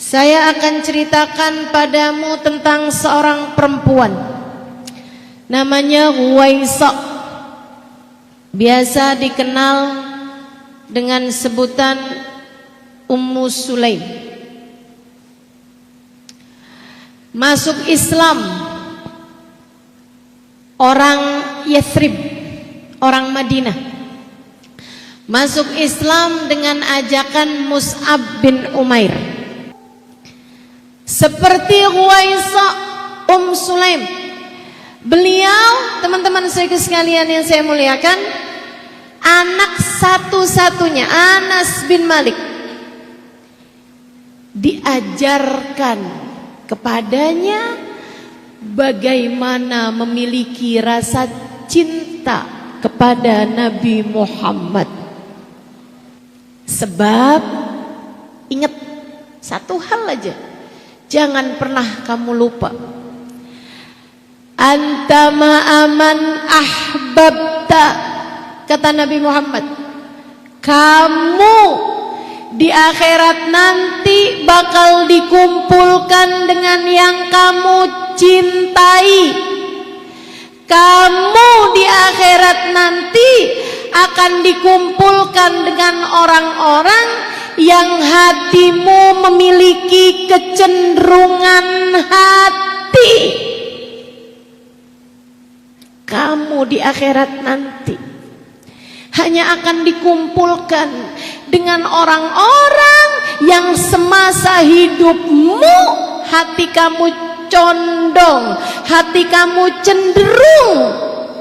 Saya akan ceritakan padamu tentang seorang perempuan, namanya Huwaisa, biasa dikenal dengan sebutan Ummu Sulaim. Masuk Islam orang Yathrib, orang Madinah. Masuk Islam dengan ajakan Mus'ab bin Umair. Seperti Huwaisa Sulaim, beliau, teman-teman sekalian yang saya muliakan, anak satu-satunya Anas bin Malik. Diajarkan kepadanya bagaimana memiliki rasa cinta kepada Nabi Muhammad. Sebab ingat satu hal aja, jangan pernah kamu lupa. Anta ma'aman ahbabta, kata Nabi Muhammad, kamu di akhirat nanti bakal dikumpulkan dengan yang kamu cintai. Kamu di akhirat nanti akan dikumpulkan dengan orang-orang yang hatimu memiliki kecenderungan hati. Kamu di akhirat nanti hanya akan dikumpulkan dengan orang-orang yang semasa hidupmu hati kamu condong, hati kamu cenderung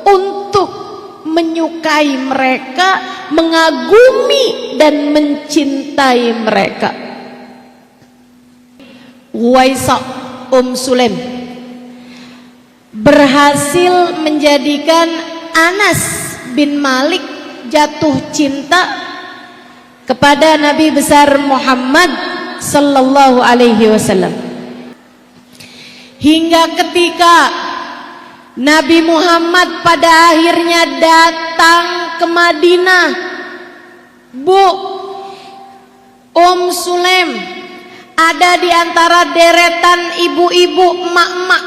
untuk menyukai mereka, mengagumi dan mencintai mereka. Huwaisa Sulaim berhasil menjadikan Anas bin Malik jatuh cinta kepada Nabi besar Muhammad sallallahu alaihi wasallam. Hingga ketika Nabi Muhammad pada akhirnya datang ke Madinah, Bu, Sulaim ada di antara deretan ibu-ibu emak-emak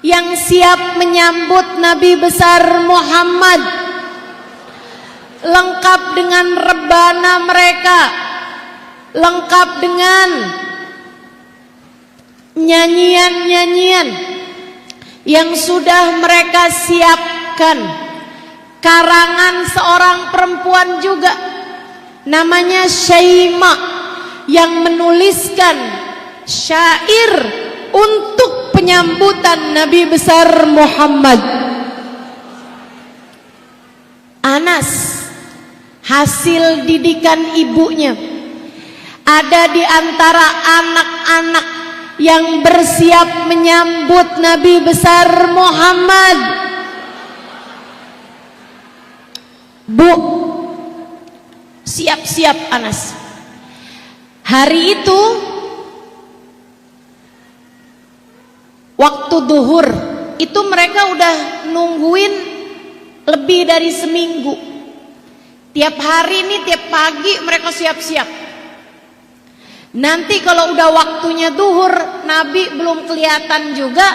yang siap menyambut Nabi besar Muhammad, lengkap dengan rebana mereka, lengkap dengan nyanyian-nyanyian yang sudah mereka siapkan. Karangan seorang perempuan juga namanya Syaima yang menuliskan syair untuk penyambutan Nabi besar Muhammad. Anas hasil didikan ibunya, ada di antara anak-anak yang bersiap menyambut Nabi besar Muhammad. Bu, siap-siap Anas. Hari itu waktu duhur itu mereka udah nungguin lebih dari seminggu. Tiap hari ini, tiap pagi mereka siap-siap. Nanti kalau udah waktunya duhur, Nabi belum kelihatan juga,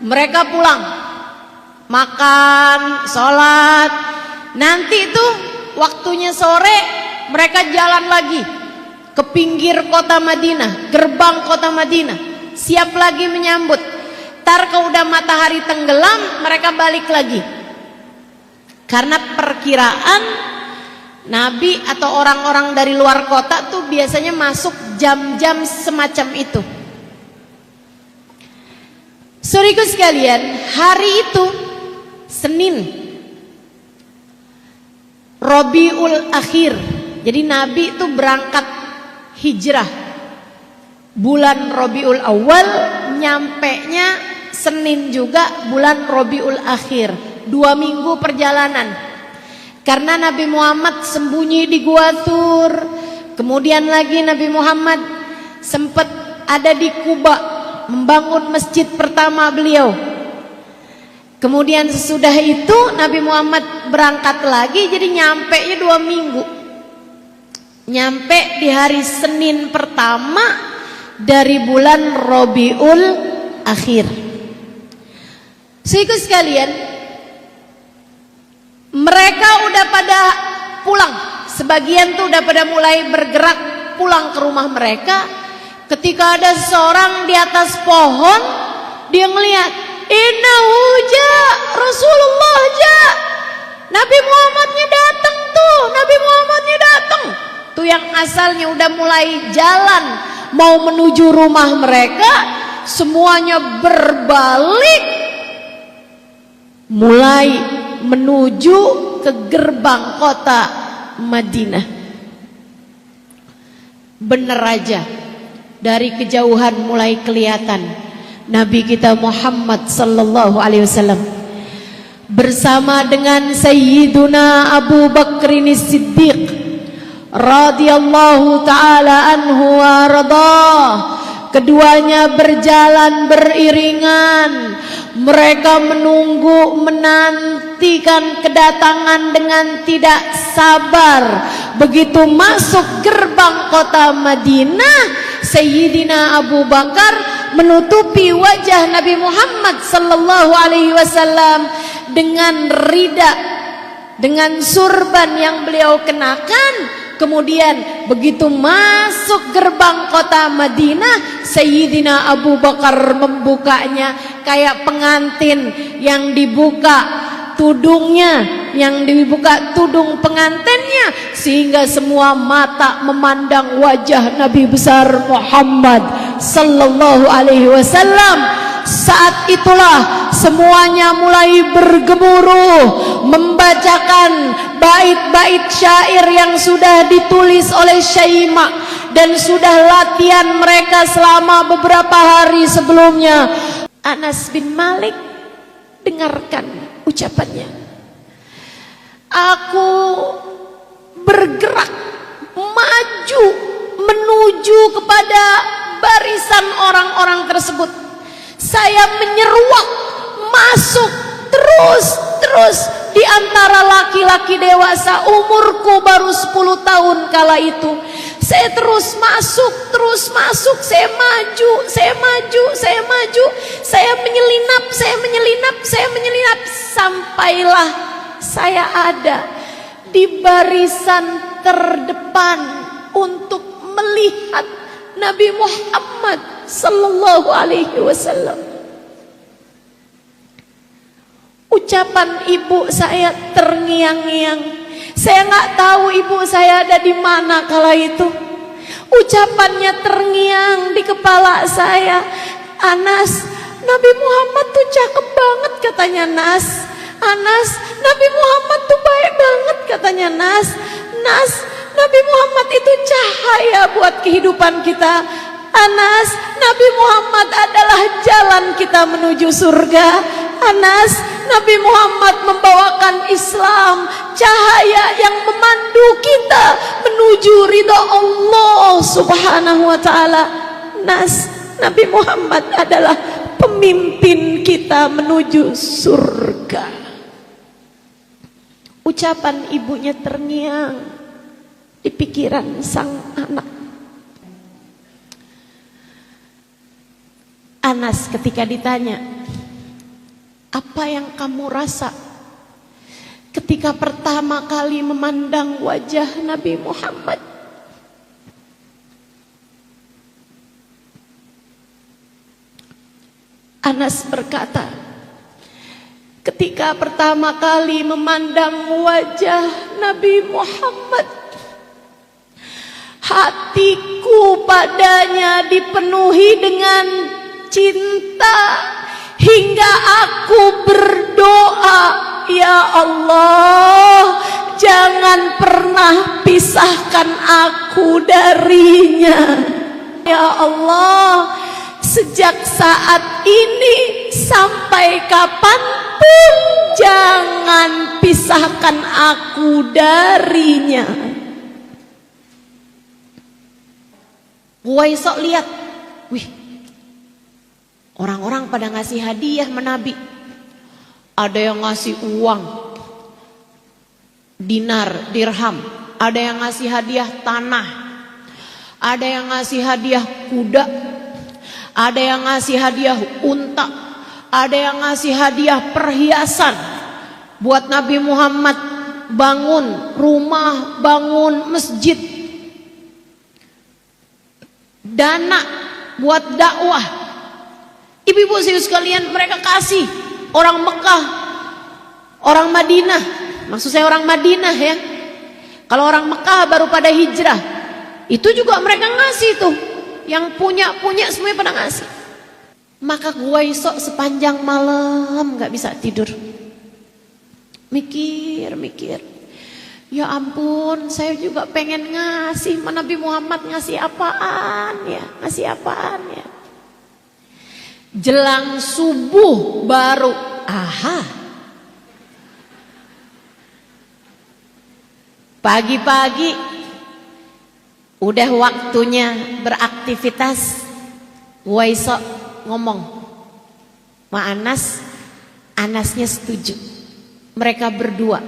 mereka pulang, makan, sholat. Nanti itu waktunya sore, mereka jalan lagi ke pinggir kota Madinah, gerbang kota Madinah, siap lagi menyambut. Tar kalau udah matahari tenggelam, mereka balik lagi. Karena perkiraan Nabi atau orang-orang dari luar kota tuh biasanya masuk jam-jam semacam itu. Saudaraku sekalian, hari itu Senin Rabiul Akhir. Jadi Nabi itu berangkat hijrah bulan Rabiul Awal, nyampenya Senin juga bulan Rabiul Akhir. 2 minggu perjalanan. Karena Nabi Muhammad sembunyi di Gua Tur. Kemudian lagi Nabi Muhammad sempat ada di Kuba, membangun masjid pertama beliau. Kemudian sesudah itu Nabi Muhammad berangkat lagi, jadi nyampe nya 2 minggu. Nyampe di hari Senin pertama dari bulan Rabiul Akhir. Saudaraku sekalian, mereka udah pada pulang. Sebagian tuh udah pada mulai bergerak pulang ke rumah mereka. Ketika ada seseorang di atas pohon, dia ngelihat, innahu ja, Rasulullah ja, Nabi Muhammadnya datang tuh, Nabi Muhammadnya datang. Tuh yang asalnya udah mulai jalan mau menuju rumah mereka, semuanya berbalik mulai menuju ke gerbang kota Madinah. Bener aja, dari kejauhan mulai kelihatan Nabi kita Muhammad sallallahu alaihi wasallam bersama dengan Sayyiduna Abu Bakrin Siddiq radhiyallahu taala anhu wa radha. Keduanya berjalan beriringan. Mereka menunggu, menantikan kedatangan dengan tidak sabar. Begitu masuk gerbang kota Madinah, Sayyidina Abu Bakar menutupi wajah Nabi Muhammad sallallahu alaihi wasallam dengan rida, dengan surban yang beliau kenakan. Kemudian begitu masuk gerbang kota Madinah, Sayyidina Abu Bakar membukanya kayak pengantin yang dibuka tudungnya, yang dibuka tudung pengantinnya, sehingga semua mata memandang wajah Nabi besar Muhammad sallallahu alaihi wasallam. Saat itulah semuanya mulai bergemuruh membacakan bait-bait syair yang sudah ditulis oleh Syaimah dan sudah latihan mereka selama beberapa hari sebelumnya. Anas bin Malik, dengarkan ucapannya. Aku bergerak maju menuju kepada barisan orang-orang tersebut. Saya menyeruak masuk terus di antara laki-laki dewasa. Umurku baru 10 tahun kala itu. Saya terus masuk. Saya maju. Saya menyelinap. Sampailah saya ada di barisan terdepan untuk melihat Nabi Muhammad sallallahu alaihi wasallam. Ucapan ibu saya terngiang-ngiang. Saya nggak tahu ibu saya ada di mana kala itu. Ucapannya terngiang di kepala saya. Anas, Nabi Muhammad tuh cakep banget katanya Nas. Anas, Nabi Muhammad tuh baik banget katanya Nas. Nas, Nabi Muhammad itu cahaya buat kehidupan kita. Anas, Nabi Muhammad adalah jalan kita menuju surga. Anas, Nabi Muhammad membawakan Islam, cahaya yang memandu kita menuju ridha Allah subhanahu wa ta'ala. Nas, Nabi Muhammad adalah pemimpin kita menuju surga. Ucapan ibunya terngiang di pikiran sang anak. Anas ketika ditanya, apa yang kamu rasa ketika pertama kali memandang wajah Nabi Muhammad? Anas berkata, ketika pertama kali memandang wajah Nabi Muhammad, hatiku padanya dipenuhi dengan cinta hingga aku berdoa, ya Allah, jangan pernah pisahkan aku darinya. Ya Allah, sejak saat ini sampai kapanpun jangan pisahkan aku darinya. Waisok lihat, wih, orang-orang pada ngasih hadiah menabi. Ada yang ngasih uang, dinar, dirham. Ada yang ngasih hadiah tanah. Ada yang ngasih hadiah kuda, ada yang ngasih hadiah unta, ada yang ngasih hadiah perhiasan buat Nabi Muhammad bangun rumah, bangun masjid, dana buat dakwah. Ibu-ibu sekalian, mereka kasih orang Mekah, orang Madinah. Maksud saya orang Madinah ya. Kalau orang Mekah baru pada hijrah, itu juga mereka ngasih tuh. Yang punya semuanya pada ngasih. Maka gue esok sepanjang malam gak bisa tidur. Mikir. Ya ampun, saya juga pengen ngasih. Nabi Muhammad ngasih apaan ya? Ngasih apaan ya? Jelang subuh baru, pagi-pagi udah waktunya beraktivitas. Waisok ngomong ma Anas, Anasnya setuju. Mereka berdua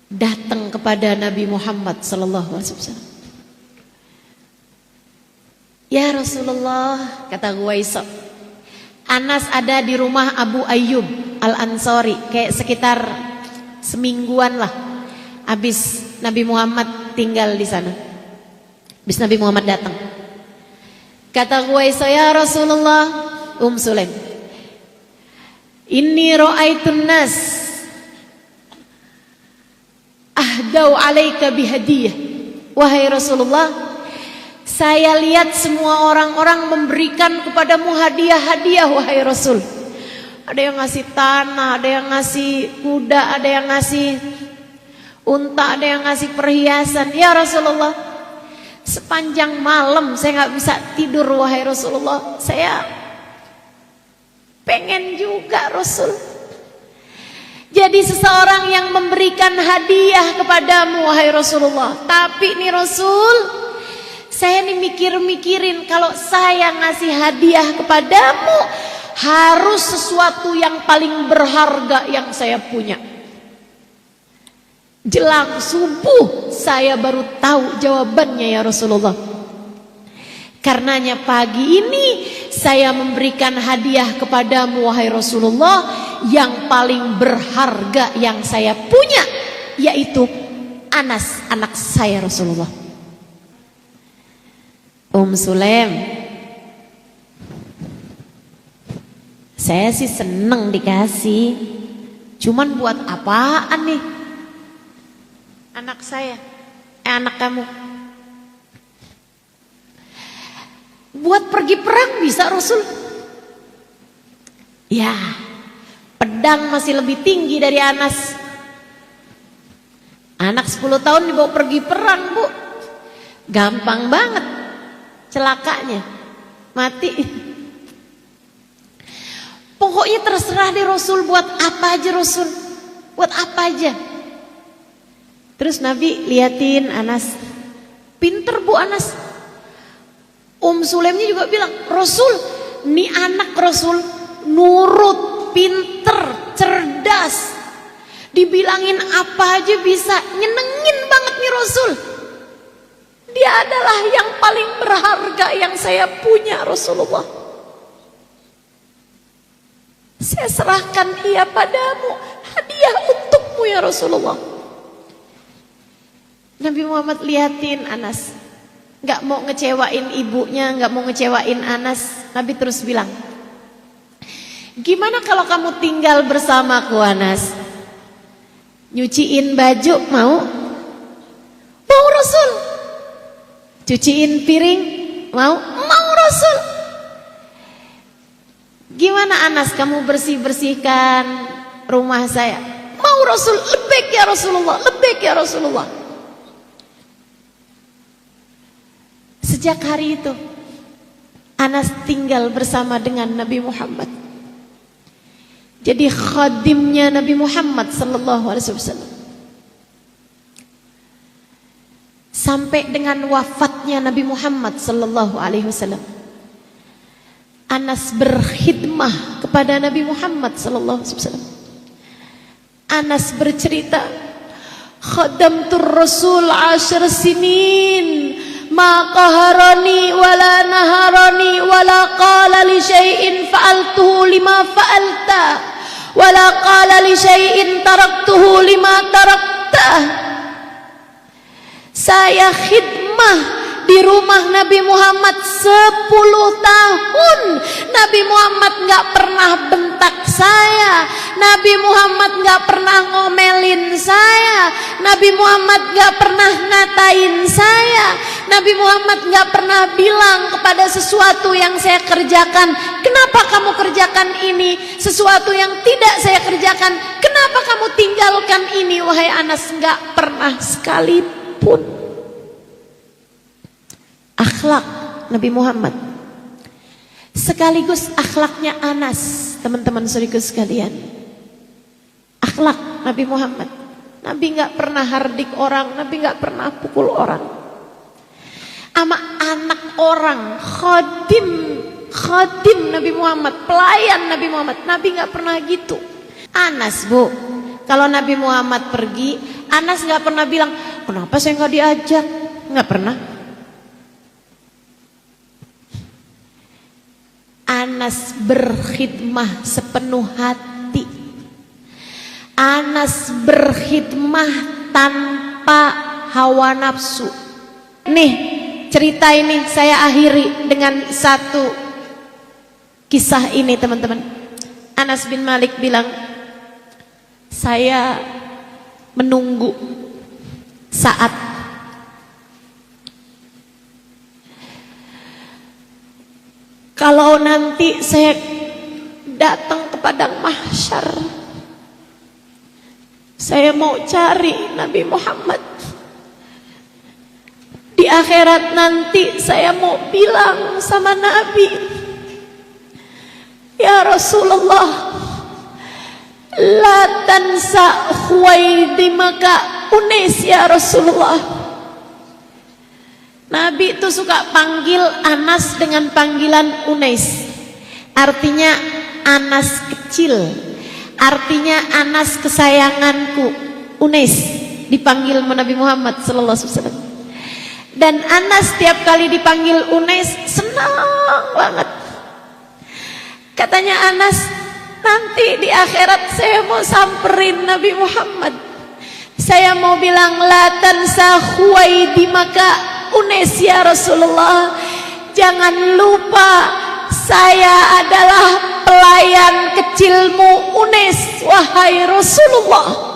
datang kepada Nabi Muhammad sallallahu alaihi wasallam. Ya Rasulullah, kata Waisok, Anas ada di rumah Abu Ayyub Al-Ansari, kayak sekitar semingguan lah. Habis Nabi Muhammad tinggal di sana. Habis Nabi Muhammad datang. Kata Waisok, ya Rasulullah, Sulaim, inni ra'aitun nas ahdau alaika bihadiyah. Wahai Rasulullah, saya lihat semua orang-orang memberikan kepadamu hadiah-hadiah, wahai Rasul. Ada yang ngasih tanah, ada yang ngasih kuda, ada yang ngasih unta, ada yang ngasih perhiasan. Ya Rasulullah, sepanjang malam saya gak bisa tidur, wahai Rasulullah. Saya pengen juga, Rasul. Jadi seseorang yang memberikan hadiah kepadamu, wahai Rasulullah. Tapi nih Rasul, saya nih mikirin kalau saya ngasih hadiah kepadamu harus sesuatu yang paling berharga yang saya punya. Jelang subuh saya baru tahu jawabannya, ya Rasulullah. Karenanya pagi ini saya memberikan hadiah kepadamu, wahai Rasulullah, yang paling berharga yang saya punya, yaitu Anas, anak saya, Rasulullah. Sulaim, saya sih seneng dikasih, cuman buat apaan nih anak saya, anak kamu? Buat pergi perang bisa, Rasul? Ya, pedang masih lebih tinggi dari Anas. Anak 10 tahun dibawa pergi perang, Bu, gampang banget celakanya, mati. Pokoknya terserah deh Rasul, buat apa aja Rasul, buat apa aja. Terus Nabi liatin Anas, pinter Bu Anas. Sulaimnya juga bilang, Rasul, nih anak Rasul nurut, pinter, cerdas, dibilangin apa aja bisa, nyenengin banget nih Rasul. Dia adalah yang paling berharga yang saya punya, Rasulullah. Saya serahkan ia padamu, hadiah untukmu ya Rasulullah. Nabi Muhammad liatin Anas, gak mau ngecewain ibunya, gak mau ngecewain Anas. Nabi terus bilang, gimana kalau kamu tinggal bersamaku Anas? Nyuciin baju mau? Mau Rasul. Cuciin piring mau? Mau Rasul. Gimana Anas, kamu bersih-bersihkan rumah saya? Mau Rasul. Lebih ya Rasulullah, lebih ya Rasulullah. Sejak hari itu Anas tinggal bersama dengan Nabi Muhammad. Jadi khadimnya Nabi Muhammad sallallahu alaihi wasallam. Sampai dengan wafatnya Nabi Muhammad sallallahu alaihi wasallam, Anas berkhidmah kepada Nabi Muhammad sallallahu alaihi wasallam. Anas bercerita, khadamtur Rasul 10 sinin ma qaharani wala naharani wala qala li syai'in fa'altuhu lima fa'alta wala qala li syai'in taraktuhu lima tarakta. Saya khidmah di rumah Nabi Muhammad 10 tahun. Nabi Muhammad gak pernah bentak saya, Nabi Muhammad gak pernah ngomelin saya, Nabi Muhammad gak pernah ngatain saya, Nabi Muhammad gak pernah bilang kepada sesuatu yang saya kerjakan, kenapa kamu kerjakan ini? Sesuatu yang tidak saya kerjakan, kenapa kamu tinggalkan ini? Wahai Anas, gak pernah sekalipun. Akhlak Nabi Muhammad sekaligus akhlaknya Anas, teman-teman saudaraku sekalian. Akhlak Nabi Muhammad, Nabi gak pernah hardik orang, Nabi gak pernah pukul orang. Ama anak orang, khadim Nabi Muhammad, pelayan Nabi Muhammad, Nabi gak pernah gitu. Anas, Bu, kalau Nabi Muhammad pergi, Anas gak pernah bilang, kenapa saya gak diajak? Gak pernah. Anas berkhidmah sepenuh hati. Anas berkhidmah tanpa hawa nafsu. Nih, cerita ini saya akhiri dengan satu kisah ini, teman-teman. Anas bin Malik bilang, saya menunggu saat kalau nanti saya datang ke padang mahsyar, saya mau cari Nabi Muhammad. Di akhirat nanti saya mau bilang sama Nabi, ya Rasulullah, la tansa khuwaidimaka unis ya Rasulullah. Nabi itu suka panggil Anas dengan panggilan Unais. Artinya Anas kecil, artinya Anas kesayanganku. Unais dipanggil Nabi Muhammad sallallahu alaihi wasallam. Dan Anas setiap kali dipanggil Unais senang banget. Katanya Anas, nanti di akhirat saya mau samperin Nabi Muhammad. Saya mau bilang la tansa khuwaidimaka Unes ya Rasulullah, jangan lupa saya adalah pelayan kecilmu Unes, wahai Rasulullah.